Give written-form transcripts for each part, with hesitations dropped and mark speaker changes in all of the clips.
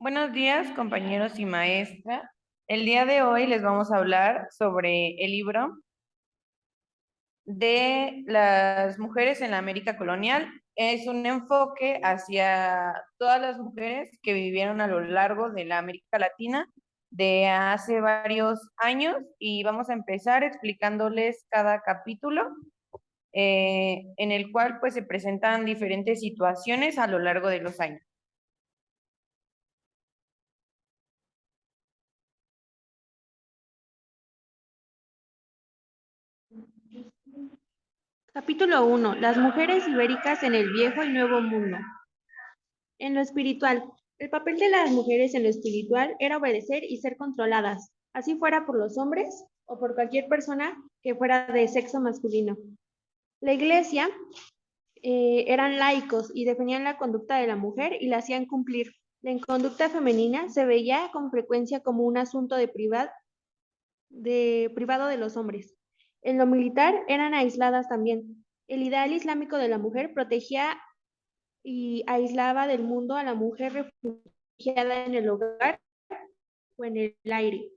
Speaker 1: Buenos días, compañeros y maestra. El día de hoy les vamos a hablar sobre el libro de las mujeres en la América colonial. Es un enfoque hacia todas las mujeres que vivieron a lo largo de la América Latina de hace varios años y vamos a empezar explicándoles cada capítulo en el cual pues se presentan diferentes situaciones a lo largo de los años.
Speaker 2: Capítulo 1. Las mujeres ibéricas en el Viejo y Nuevo Mundo. En lo espiritual. El papel de las mujeres en lo espiritual era obedecer y ser controladas, así fuera por los hombres o por cualquier persona que fuera de sexo masculino. La iglesia eran laicos y defendían la conducta de la mujer y la hacían cumplir. La conducta femenina se veía con frecuencia como un asunto privado de los hombres. En lo militar eran aisladas también. El ideal islámico de la mujer protegía y aislaba del mundo a la mujer refugiada en el hogar o en el aire.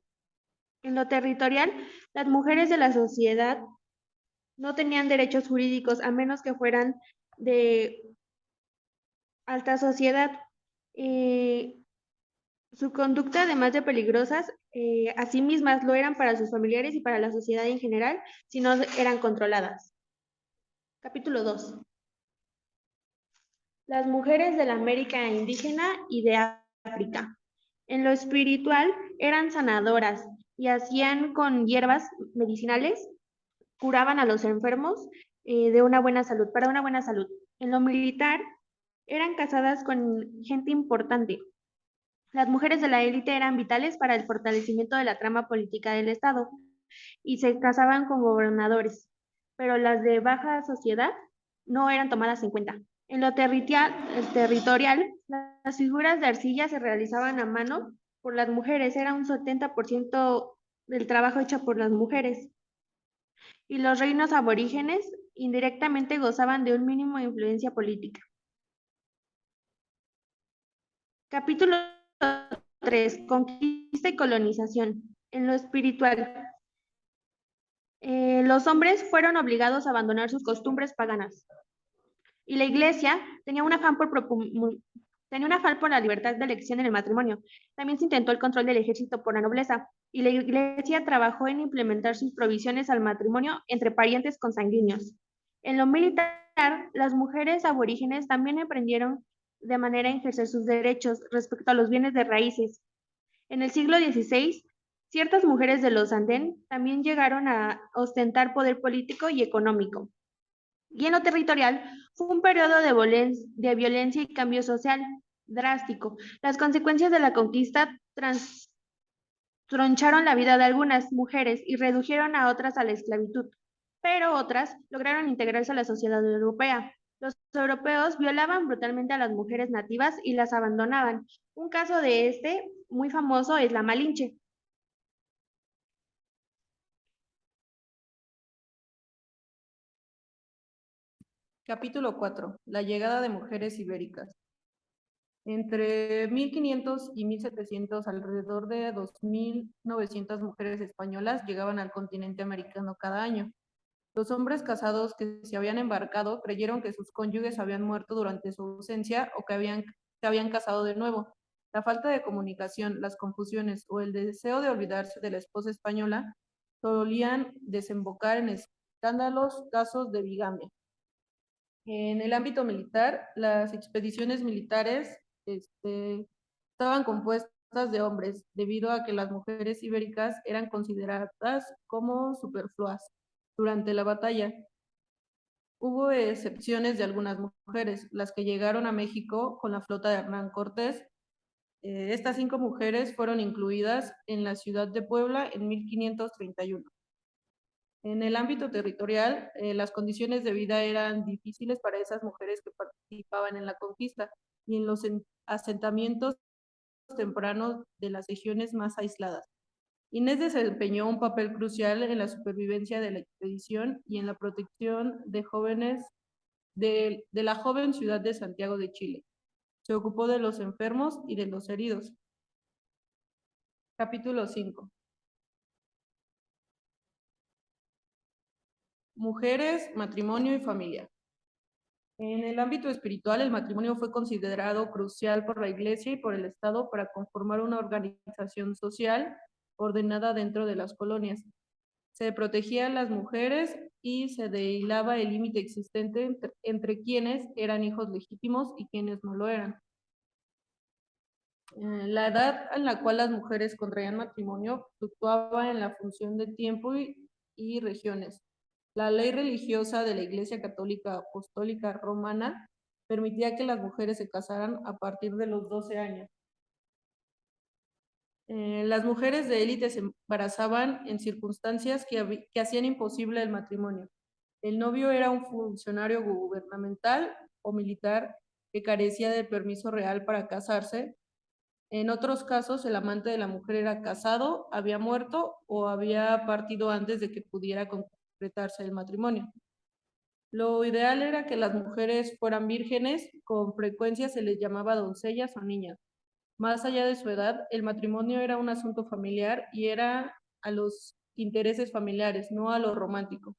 Speaker 2: En lo territorial, las mujeres de la sociedad no tenían derechos jurídicos a menos que fueran de alta sociedad. Eh, su conducta, además de peligrosas, a sí mismas lo eran para sus familiares y para la sociedad en general, si no eran controladas. Capítulo 2. Las mujeres de la América indígena y de África. En lo espiritual eran sanadoras y hacían con hierbas medicinales, curaban a los enfermos de una buena salud, para una buena salud. En lo militar eran casadas con gente importante. Las mujeres de la élite eran vitales para el fortalecimiento de la trama política del Estado y se casaban con gobernadores, pero las de baja sociedad no eran tomadas en cuenta. En lo territorial, las figuras de arcilla se realizaban a mano por las mujeres, era un 70% del trabajo hecho por las mujeres. Y los reinos aborígenes indirectamente gozaban de un mínimo de influencia política. Capítulo 3. Conquista y colonización. En lo espiritual, los hombres fueron obligados a abandonar sus costumbres paganas. Y la iglesia tenía un afán por la libertad de elección en el matrimonio. También se intentó el control del ejército por la nobleza, y la iglesia trabajó en implementar sus provisiones al matrimonio entre parientes consanguíneos. En lo militar, las mujeres aborígenes también aprendieron de manera a ejercer sus derechos respecto a los bienes de raíces. En el siglo XVI, ciertas mujeres de los Andén también llegaron a ostentar poder político y económico. Y en lo territorial, fue un periodo de violencia y cambio social drástico. Las consecuencias de la conquista troncharon la vida de algunas mujeres y redujeron a otras a la esclavitud, pero otras lograron integrarse a la sociedad europea. Los europeos violaban brutalmente a las mujeres nativas y las abandonaban. Un caso de este muy famoso es la Malinche.
Speaker 1: Capítulo 4. La llegada de mujeres ibéricas. Entre 1500 y 1700, alrededor de 2900 mujeres españolas llegaban al continente americano cada año. Los hombres casados que se habían embarcado creyeron que sus cónyuges habían muerto durante su ausencia o que se habían casado de nuevo. La falta de comunicación, las confusiones o el deseo de olvidarse de la esposa española solían desembocar en escándalos casos de bigamia. En el ámbito militar, las expediciones militares estaban compuestas de hombres, debido a que las mujeres ibéricas eran consideradas como superfluas durante la batalla. Hubo excepciones de algunas mujeres, las que llegaron a México con la flota de Hernán Cortés. Estas 5 mujeres fueron incluidas en la ciudad de Puebla en 1531. En el ámbito territorial, las condiciones de vida eran difíciles para esas mujeres que participaban en la conquista y en los asentamientos tempranos de las regiones más aisladas. Inés desempeñó un papel crucial en la supervivencia de la expedición y en la protección de jóvenes de la joven ciudad de Santiago de Chile. Se ocupó de los enfermos y de los heridos. Capítulo 5. Mujeres, matrimonio y familia. En el ámbito espiritual, el matrimonio fue considerado crucial por la Iglesia y por el Estado para conformar una organización social ordenada dentro de las colonias. Se protegía a las mujeres y se dehilaba el límite existente entre quienes eran hijos legítimos y quienes no lo eran. La edad en la cual las mujeres contraían matrimonio fluctuaba en la función de tiempo y regiones. La ley religiosa de la Iglesia Católica Apostólica Romana permitía que las mujeres se casaran a partir de los 12 años. Las mujeres de élite se embarazaban en circunstancias que hacían imposible el matrimonio. El novio era un funcionario gubernamental o militar que carecía de permiso real para casarse. En otros casos, el amante de la mujer era casado, había muerto o había partido antes de que pudiera concretarse el matrimonio. Lo ideal era que las mujeres fueran vírgenes, con frecuencia se les llamaba doncellas o niñas. Más allá de su edad, el matrimonio era un asunto familiar y era a los intereses familiares, no a lo romántico,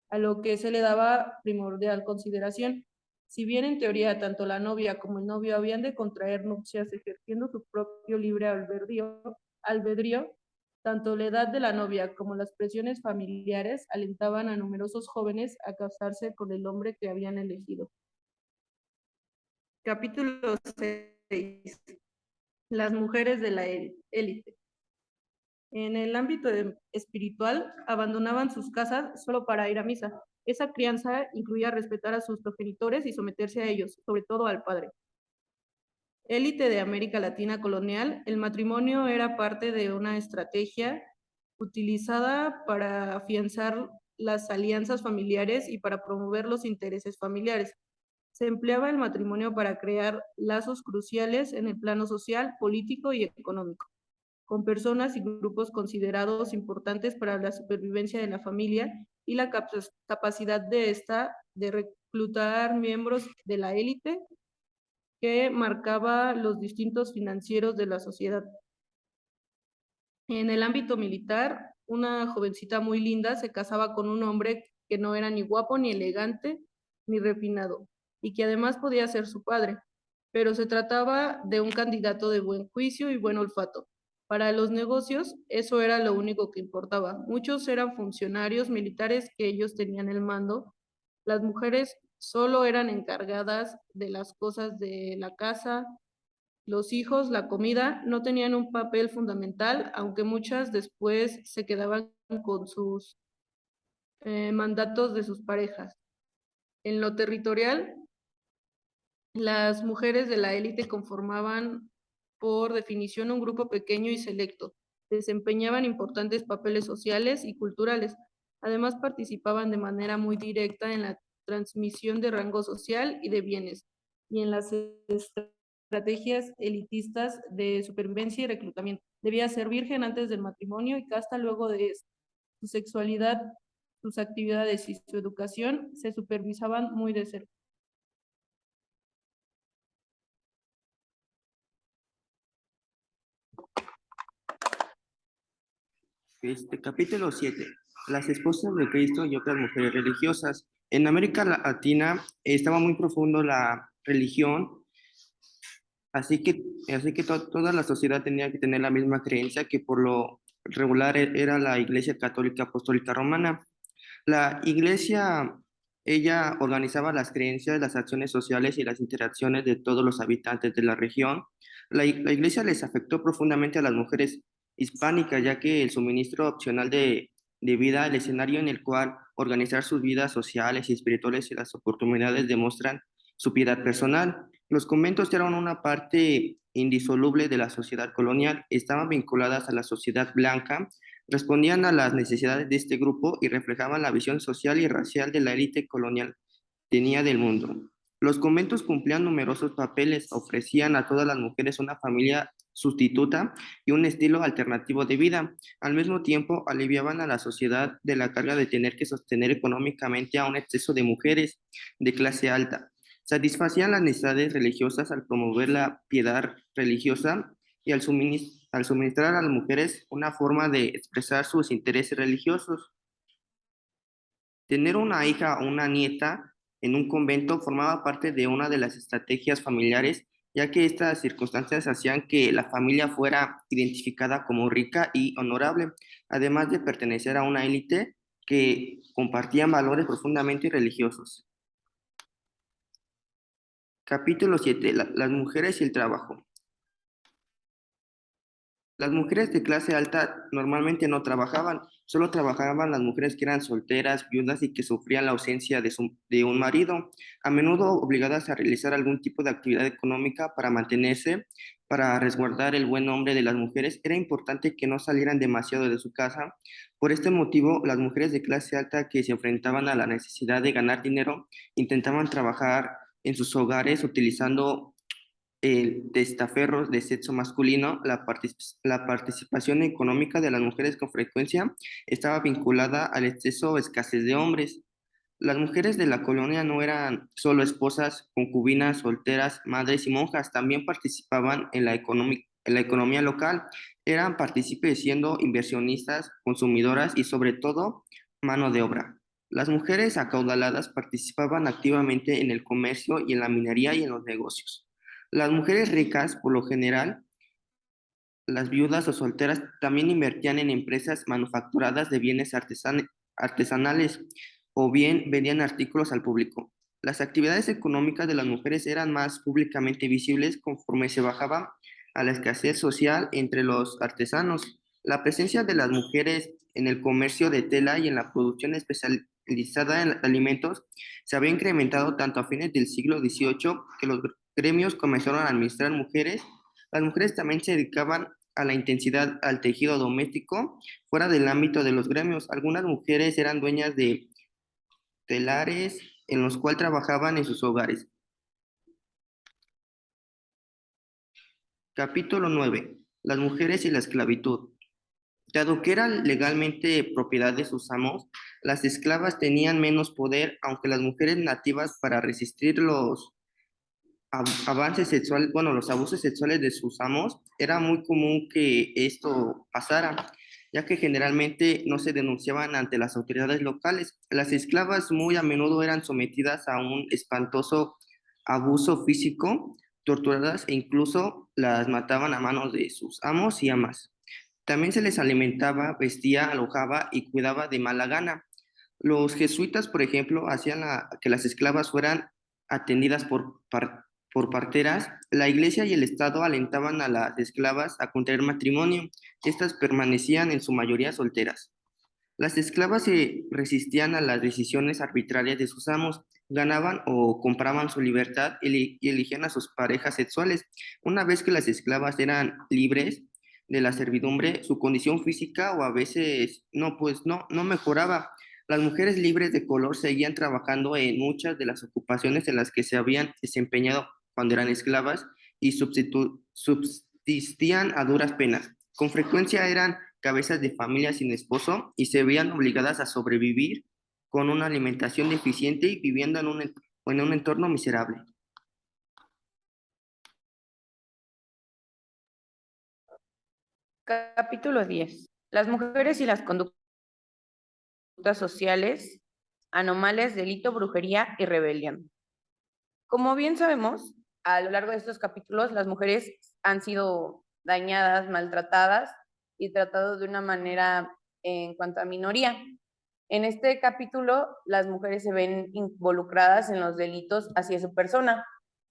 Speaker 1: a lo que se le daba primordial consideración. Si bien en teoría tanto la novia como el novio habían de contraer nupcias ejerciendo su propio libre albedrío, tanto la edad de la novia como las presiones familiares alentaban a numerosos jóvenes a casarse con el hombre que habían elegido. Capítulo 6. Las mujeres de la élite. En el ámbito espiritual, abandonaban sus casas solo para ir a misa. Esa crianza incluía respetar a sus progenitores y someterse a ellos, sobre todo al padre. Élite de América Latina colonial, el matrimonio era parte de una estrategia utilizada para afianzar las alianzas familiares y para promover los intereses familiares. Se empleaba el matrimonio para crear lazos cruciales en el plano social, político y económico, con personas y grupos considerados importantes para la supervivencia de la familia y la capacidad de esta de reclutar miembros de la élite que marcaba los distintos financieros de la sociedad. En el ámbito militar, una jovencita muy linda se casaba con un hombre que no era ni guapo, ni elegante, ni refinado, y que además podía ser su padre, pero se trataba de un candidato de buen juicio y buen olfato. Para los negocios, eso era lo único que importaba. Muchos eran funcionarios militares que ellos tenían el mando. Las mujeres solo eran encargadas de las cosas de la casa. Los hijos, la comida, no tenían un papel fundamental, aunque muchas después se quedaban con sus mandatos de sus parejas. En lo territorial, las mujeres de la élite conformaban por definición un grupo pequeño y selecto. Desempeñaban importantes papeles sociales y culturales. Además, participaban de manera muy directa en la transmisión de rango social y de bienes, y en las estrategias elitistas de supervivencia y reclutamiento. Debía ser virgen antes del matrimonio y casta luego de esto. Su sexualidad, sus actividades y su educación se supervisaban muy de cerca.
Speaker 3: Capítulo 7. Las esposas de Cristo y otras mujeres religiosas. En América Latina estaba muy profundo la religión, así que toda la sociedad tenía que tener la misma creencia que por lo regular era la Iglesia Católica Apostólica Romana. La Iglesia, ella organizaba las creencias, las acciones sociales y las interacciones de todos los habitantes de la región. La Iglesia les afectó profundamente a las mujeres hispánicas, ya que el suministro opcional de vida, el escenario en el cual organizar sus vidas sociales y espirituales y las oportunidades demuestran su piedad personal. Los conventos eran una parte indisoluble de la sociedad colonial, estaban vinculadas a la sociedad blanca, respondían a las necesidades de este grupo y reflejaban la visión social y racial de la élite colonial tenía del mundo. Los conventos cumplían numerosos papeles, ofrecían a todas las mujeres una familia sustituta y un estilo alternativo de vida. Al mismo tiempo, aliviaban a la sociedad de la carga de tener que sostener económicamente a un exceso de mujeres de clase alta. Satisfacían las necesidades religiosas al promover la piedad religiosa y al suministrar a las mujeres una forma de expresar sus intereses religiosos. Tener una hija o una nieta en un convento formaba parte de una de las estrategias familiares, ya que estas circunstancias hacían que la familia fuera identificada como rica y honorable, además de pertenecer a una élite que compartían valores profundamente religiosos. Capítulo 7. Las mujeres y el trabajo. Las mujeres de clase alta normalmente no trabajaban, solo trabajaban las mujeres que eran solteras, viudas y que sufrían la ausencia de un marido, a menudo obligadas a realizar algún tipo de actividad económica para mantenerse. Para resguardar el buen nombre de las mujeres, era importante que no salieran demasiado de su casa. Por este motivo, las mujeres de clase alta que se enfrentaban a la necesidad de ganar dinero intentaban trabajar en sus hogares utilizando testaferros de sexo masculino. La participación económica de las mujeres con frecuencia estaba vinculada al exceso o escasez de hombres. Las mujeres de la colonia no eran solo esposas, concubinas, solteras, madres y monjas, también participaban en en la economía local, eran partícipes siendo inversionistas, consumidoras y sobre todo mano de obra. Las mujeres acaudaladas participaban activamente en el comercio y en la minería y en los negocios. Las mujeres ricas, por lo general, las viudas o solteras, también invertían en empresas manufacturadas de bienes artesanales o bien vendían artículos al público. Las actividades económicas de las mujeres eran más públicamente visibles conforme se bajaba a la escasez social entre los artesanos. La presencia de las mujeres en el comercio de tela y en la producción especializada en alimentos se había incrementado tanto a fines del siglo XVIII que los gremios comenzaron a administrar mujeres. Las mujeres también se dedicaban a la intensidad al tejido doméstico fuera del ámbito de los gremios. Algunas mujeres eran dueñas de telares en los cuales trabajaban en sus hogares. Capítulo 9. Las mujeres y la esclavitud. Dado que eran legalmente propiedad de sus amos, las esclavas tenían menos poder, aunque las mujeres nativas, para resistir los avances sexuales, bueno, los abusos sexuales de sus amos, era muy común que esto pasara, ya que generalmente no se denunciaban ante las autoridades locales. Las esclavas muy a menudo eran sometidas a un espantoso abuso físico, torturadas e incluso las mataban a manos de sus amos y amas. También se les alimentaba, vestía, alojaba y cuidaba de mala gana. Los jesuitas, por ejemplo, hacían que las esclavas fueran atendidas por parteras. La iglesia y el Estado alentaban a las esclavas a contraer matrimonio. Estas permanecían en su mayoría solteras. Las esclavas se resistían a las decisiones arbitrarias de sus amos, ganaban o compraban su libertad y elegían a sus parejas sexuales. Una vez que las esclavas eran libres de la servidumbre, su condición física o a veces no mejoraba. Las mujeres libres de color seguían trabajando en muchas de las ocupaciones en las que se habían desempeñado cuando eran esclavas y subsistían a duras penas. Con frecuencia eran cabezas de familia sin esposo y se veían obligadas a sobrevivir con una alimentación deficiente y viviendo en un entorno miserable.
Speaker 1: Capítulo 10. Las mujeres y las conductas sociales, anomales, delito, brujería y rebelión. Como bien sabemos, a lo largo de estos capítulos, las mujeres han sido dañadas, maltratadas y tratadas de una manera en cuanto a minoría. En este capítulo, las mujeres se ven involucradas en los delitos hacia su persona,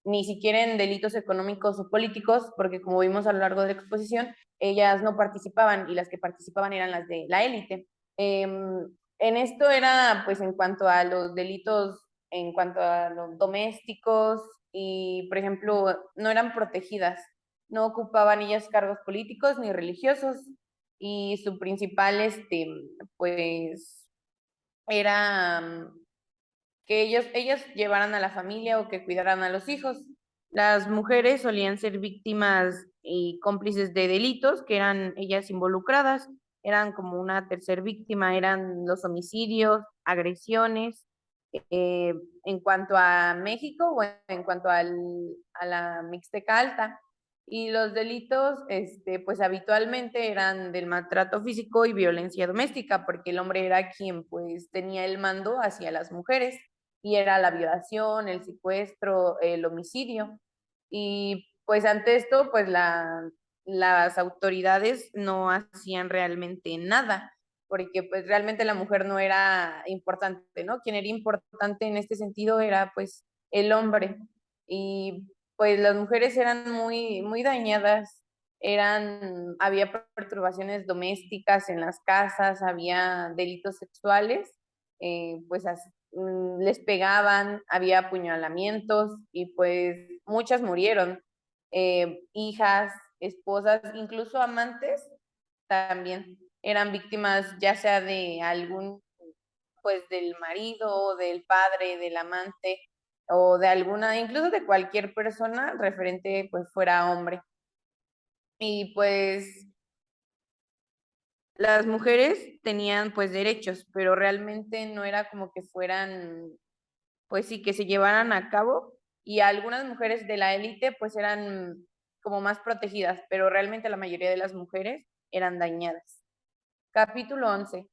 Speaker 1: ni siquiera en delitos económicos o políticos, porque como vimos a lo largo de la exposición, ellas no participaban y las que participaban eran las de la élite. En esto era, pues, en cuanto a los delitos, en cuanto a los domésticos y, por ejemplo, no eran protegidas, no ocupaban ellas cargos políticos ni religiosos y su principal, pues, era que ellas llevaran a la familia o que cuidaran a los hijos. Las mujeres solían ser víctimas y cómplices de delitos que eran ellas involucradas, eran como una tercer víctima, eran los homicidios, agresiones
Speaker 4: en cuanto a México o en cuanto a la Mixteca Alta. Y los delitos, pues habitualmente eran del maltrato físico y violencia doméstica, porque el hombre era quien pues tenía el mando hacia las mujeres, y era la violación, el secuestro, el homicidio. Y pues ante esto, pues las autoridades no hacían realmente nada, porque pues realmente la mujer no era importante, ¿no? Quien era importante en este sentido era pues el hombre. Y pues las mujeres eran muy, muy dañadas, había perturbaciones domésticas en las casas, había delitos sexuales, pues les pegaban, había apuñalamientos y pues muchas murieron, hijas, esposas, incluso amantes también eran víctimas ya sea de algún, pues del marido, del padre, del amante o de alguna, incluso de cualquier persona referente pues fuera hombre. Y pues las mujeres tenían pues derechos, pero realmente no era como que fueran, pues sí, que se llevaran a cabo, y algunas mujeres de la élite pues eran como más protegidas, pero realmente la mayoría de las mujeres eran dañadas. Capítulo 11.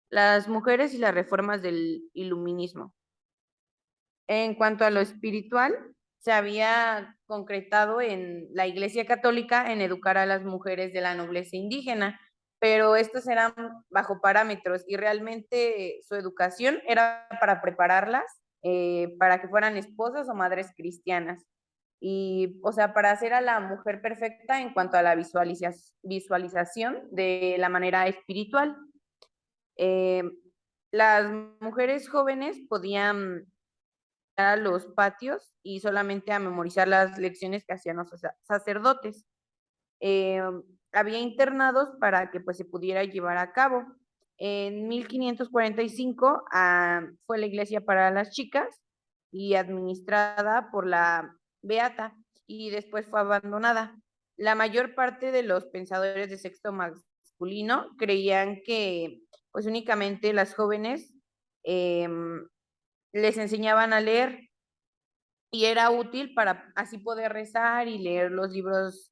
Speaker 4: Las mujeres y las reformas del iluminismo. En cuanto a lo espiritual, se había concretado en la Iglesia Católica en educar a las mujeres de la nobleza indígena, pero estos eran bajo parámetros y realmente su educación era para prepararlas para que fueran esposas o madres cristianas. Y, o sea, para hacer a la mujer perfecta en cuanto a la visualización de la manera espiritual. Eh, las mujeres jóvenes podían a los patios y solamente a memorizar las lecciones que hacían los sacerdotes. Eh, Había internados para que pues se pudiera llevar a cabo. En 1545 fue la iglesia para las chicas y administrada por la Beata, y después fue abandonada. La mayor parte de los pensadores de sexo masculino creían que pues únicamente las jóvenes les enseñaban a leer y era útil para así poder rezar y leer los libros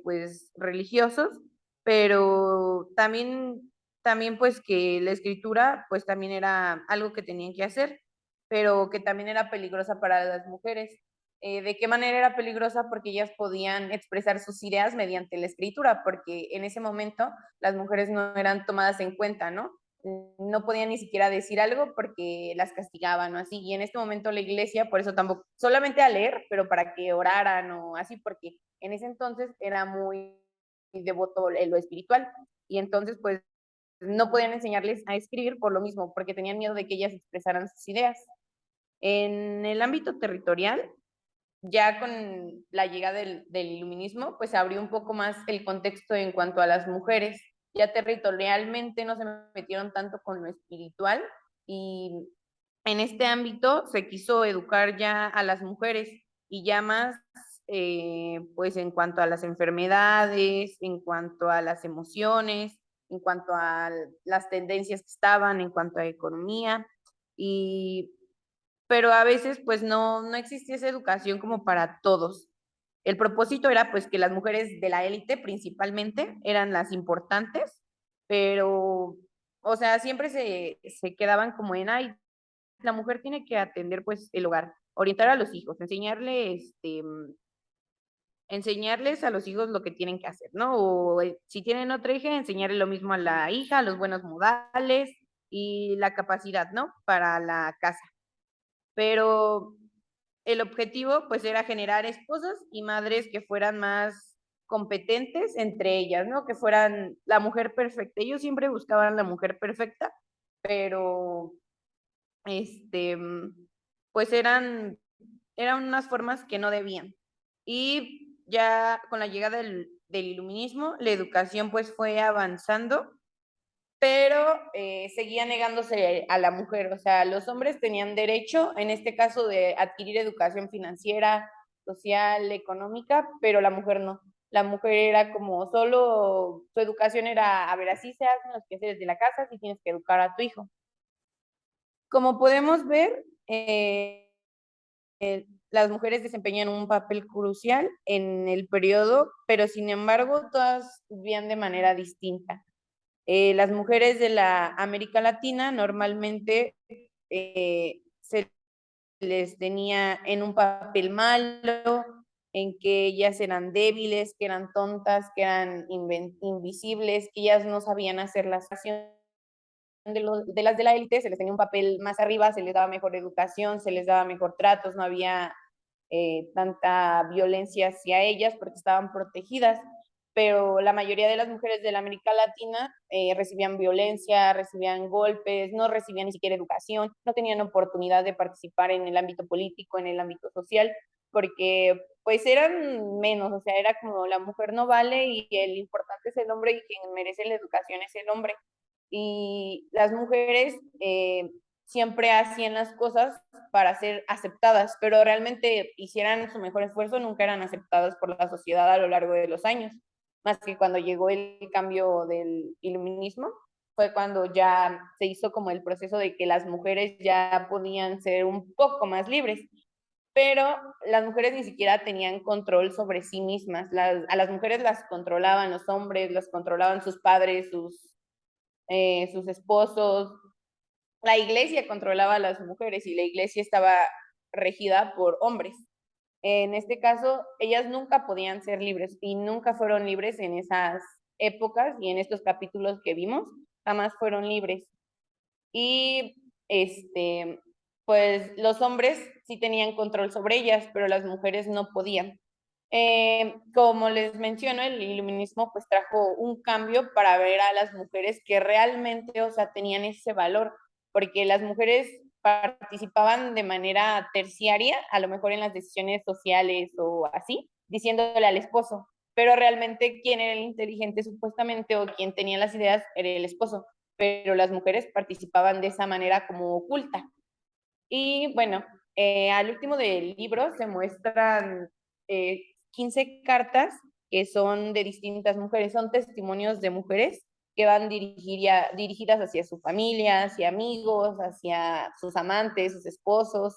Speaker 4: pues religiosos, pero también pues que la escritura pues también era algo que tenían que hacer, pero que también era peligrosa para las mujeres. ¿De qué manera era peligrosa? Porque ellas podían expresar sus ideas mediante la escritura, porque en ese momento las mujeres no eran tomadas en cuenta, ¿no? No podían ni siquiera decir algo porque las castigaban o así. Y en este momento la iglesia, por eso tampoco, solamente a leer, pero para que oraran o así, porque en ese entonces era muy devoto en lo espiritual. Y entonces, pues, no podían enseñarles a escribir por lo mismo, porque tenían miedo de que ellas expresaran sus ideas. En el ámbito territorial, ya con la llegada del iluminismo, pues abrió un poco más el contexto en cuanto a las mujeres. Ya territorialmente no se metieron tanto con lo espiritual, y en este ámbito se quiso educar ya a las mujeres y ya más pues en cuanto a las enfermedades, en cuanto a las emociones, en cuanto a las tendencias que estaban, en cuanto a economía. Y pero a veces pues no existía esa educación como para todos. El propósito era pues que las mujeres de la élite principalmente eran las importantes, pero, o sea, siempre se quedaban como en, ay, la mujer tiene que atender pues el hogar, orientar a los hijos, enseñarles a los hijos lo que tienen que hacer, ¿no? O si tienen otra hija, enseñarle lo mismo a la hija, los buenos modales y la capacidad, ¿no? Para la casa. Pero el objetivo pues era generar esposas y madres que fueran más competentes entre ellas, ¿no? Que fueran la mujer perfecta. Ellos siempre buscaban la mujer perfecta, pero pues eran unas formas que no debían. Y ya con la llegada del iluminismo, la educación pues fue avanzando, pero seguía negándose a la mujer. O sea, los hombres tenían derecho, en este caso, de adquirir educación financiera, social, económica, pero la mujer no. La mujer era como solo, su educación era, a ver, así se hacen los quehaceres de la casa, si tienes que educar a tu hijo. Como podemos ver, las mujeres desempeñan un papel crucial en el periodo, pero sin embargo todas vivían de manera distinta. Las mujeres de la América Latina normalmente se les tenía en un papel malo, en que ellas eran débiles, que eran tontas, que eran invisibles, que ellas no sabían hacer las acciones de las de la élite, se les tenía un papel más arriba, se les daba mejor educación, se les daba mejor tratos, no había tanta violencia hacia ellas porque estaban protegidas, pero la mayoría de las mujeres de la América Latina recibían violencia, recibían golpes, no recibían ni siquiera educación, no tenían oportunidad de participar en el ámbito político, en el ámbito social, porque pues eran menos, o sea, era como la mujer no vale y el importante es el hombre y quien merece la educación es el hombre. Y las mujeres siempre hacían las cosas para ser aceptadas, pero realmente hicieran su mejor esfuerzo, nunca eran aceptadas por la sociedad a lo largo de los años, más que cuando llegó el cambio del iluminismo, fue cuando ya se hizo como el proceso de que las mujeres ya podían ser un poco más libres, pero las mujeres ni siquiera tenían control sobre sí mismas, a las mujeres las controlaban los hombres, las controlaban sus padres, sus esposos, la iglesia controlaba a las mujeres y la iglesia estaba regida por hombres. En este caso, ellas nunca podían ser libres y nunca fueron libres en esas épocas y en estos capítulos que vimos, jamás fueron libres. Y pues los hombres sí tenían control sobre ellas, pero las mujeres no podían. Como les menciono, el iluminismo pues trajo un cambio para ver a las mujeres que realmente, o sea, tenían ese valor, porque las mujeres participaban de manera terciaria, a lo mejor en las decisiones sociales o así, diciéndole al esposo, pero realmente quien era el inteligente supuestamente o quien tenía las ideas era el esposo, pero las mujeres participaban de esa manera como oculta. Y bueno, al último del libro se muestran 15 cartas que son de distintas mujeres, son testimonios de mujeres que van dirigidas hacia su familia, hacia amigos, hacia sus amantes, sus esposos,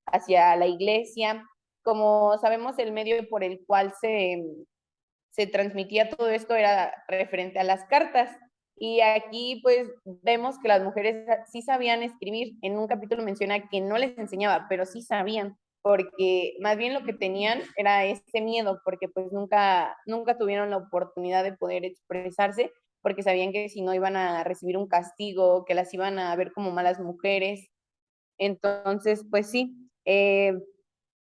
Speaker 4: hacia la iglesia. Como sabemos, el medio por el cual se transmitía todo esto era referente a las cartas. Y aquí pues vemos que las mujeres sí sabían escribir. En un capítulo menciona que no les enseñaba, pero sí sabían, porque más bien lo que tenían era ese miedo, porque pues nunca tuvieron la oportunidad de poder expresarse, porque sabían que si no iban a recibir un castigo, que las iban a ver como malas mujeres. Entonces, pues sí,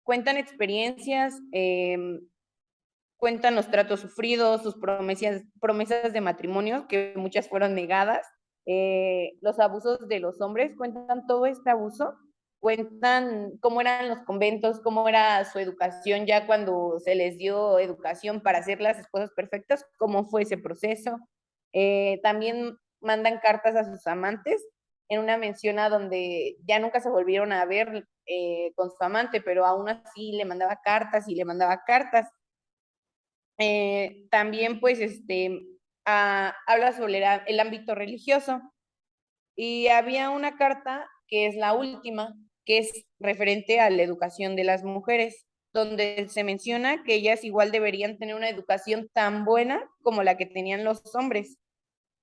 Speaker 4: cuentan experiencias, cuentan los tratos sufridos, sus promesas de matrimonio, que muchas fueron negadas, los abusos de los hombres, cuentan todo este abuso, cuentan cómo eran los conventos, cómo era su educación ya cuando se les dio educación para ser las esposas perfectas, cómo fue ese proceso. También mandan cartas a sus amantes, en una menciona donde ya nunca se volvieron a ver con su amante, pero aún así le mandaba cartas y le mandaba cartas. También pues habla sobre el ámbito religioso y había una carta que es la última, que es referente a la educación de las mujeres, donde se menciona que ellas igual deberían tener una educación tan buena como la que tenían los hombres,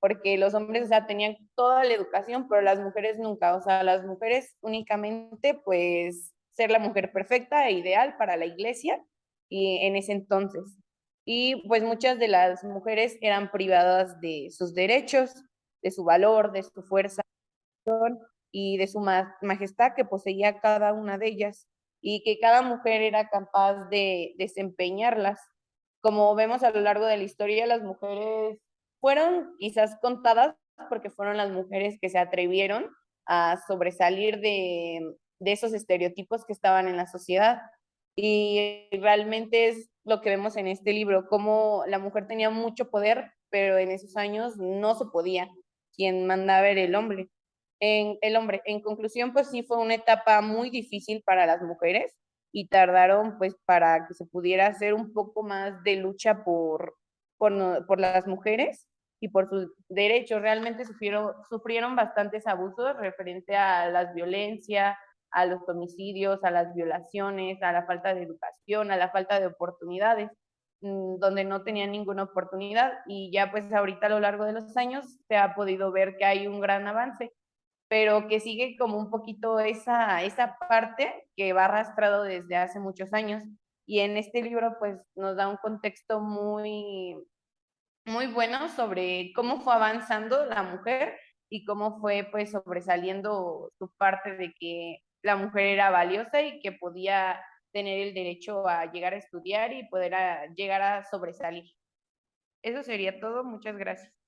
Speaker 4: porque los hombres, o sea, tenían toda la educación, pero las mujeres nunca, o sea, las mujeres únicamente pues ser la mujer perfecta e ideal para la iglesia y en ese entonces. Y pues muchas de las mujeres eran privadas de sus derechos, de su valor, de su fuerza y de su majestad que poseía cada una de ellas y que cada mujer era capaz de desempeñarlas. Como vemos a lo largo de la historia, las mujeres fueron quizás contadas porque fueron las mujeres que se atrevieron a sobresalir de esos estereotipos que estaban en la sociedad. Y realmente es lo que vemos en este libro, cómo la mujer tenía mucho poder, pero en esos años no se podía. Quien mandaba era el hombre. El hombre, en conclusión, pues sí fue una etapa muy difícil para las mujeres y tardaron pues para que se pudiera hacer un poco más de lucha por las mujeres y por sus derechos. Realmente sufrieron bastantes abusos referente a las violencias, a los homicidios, a las violaciones, a la falta de educación, a la falta de oportunidades, donde no tenían ninguna oportunidad, y ya pues ahorita a lo largo de los años se ha podido ver que hay un gran avance, pero que sigue como un poquito esa parte que va arrastrado desde hace muchos años. Y en este libro pues nos da un contexto muy, muy bueno sobre cómo fue avanzando la mujer y cómo fue pues sobresaliendo su parte de que la mujer era valiosa y que podía tener el derecho a llegar a estudiar y poder llegar a sobresalir. Eso sería todo. Muchas gracias.